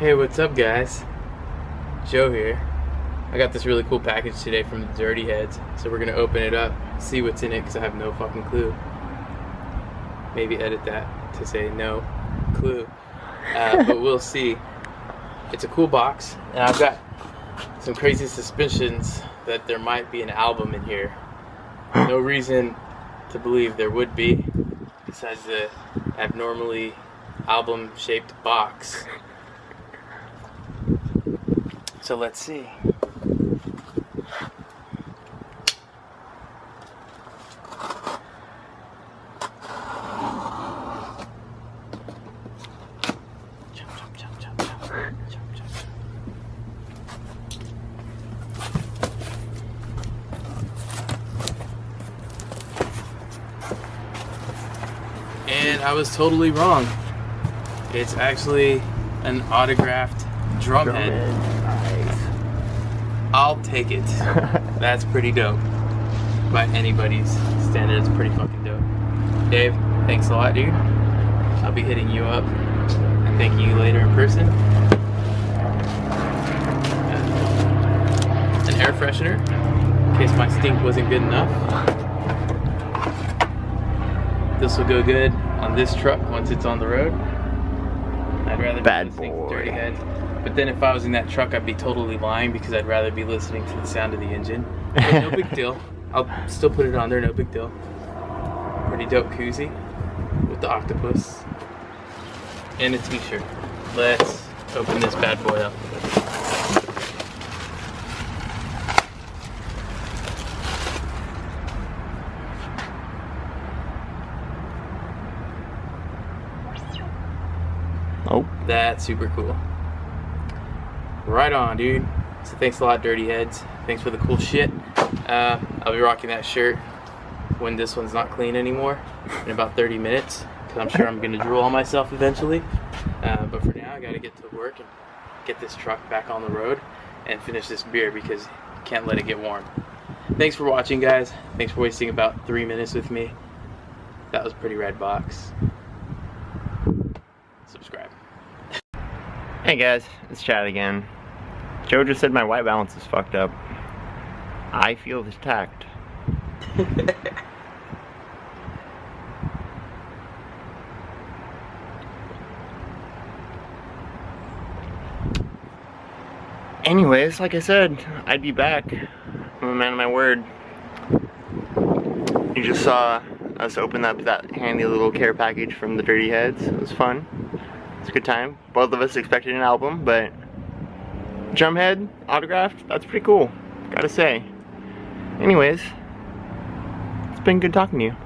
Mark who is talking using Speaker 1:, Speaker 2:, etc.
Speaker 1: Hey, what's up guys? Joe here. I got this really cool package today from the Dirty Heads, so we're gonna open it up, see what's in it, because I have no fucking clue. Maybe edit that to say no clue. But we'll see. It's a cool box, and I've got some crazy suspicions that there might be an album in here. No reason to believe there would be, besides the abnormally album-shaped box. So let's see. And I was totally wrong. It's actually an autographed drumhead.
Speaker 2: Nice.
Speaker 1: I'll take it. That's pretty dope. By anybody's standards, pretty fucking dope. Dave, thanks a lot, dude. I'll be hitting you up and thanking you later in person. An air freshener, in case my stink wasn't good enough. This will go good on this truck once it's on the road. I'd rather be listening to Dirty Heads. But then if I was in that truck, I'd be totally lying because I'd rather be listening to the sound of the engine. But no big deal. I'll still put it on there, no big deal. Pretty dope koozie with the octopus. And a t-shirt. Let's open this bad boy up.
Speaker 2: Oh,
Speaker 1: that's super cool. Right on, dude. So thanks a lot, Dirty Heads. Thanks for the cool shit. I'll be rocking that shirt when this one's not clean anymore in about 30 minutes, because I'm sure I'm gonna drool on myself eventually. But for now, I gotta get to work and get this truck back on the road and finish this beer because you can't let it get warm. Thanks for watching, guys. Thanks for wasting about 3 minutes with me. That was a pretty rad box. Subscribe.
Speaker 2: hey guys, it's Chad again. Joe just said my white balance is fucked up. I feel attacked. Anyways, like I said, I'd be back. I'm a man of my word. You just saw us open up that handy little care package from the Dirty Heads. It was fun. It's a good time. Both of us expected an album, but drumhead, autographed, that's pretty cool, gotta say. Anyways, it's been good talking to you.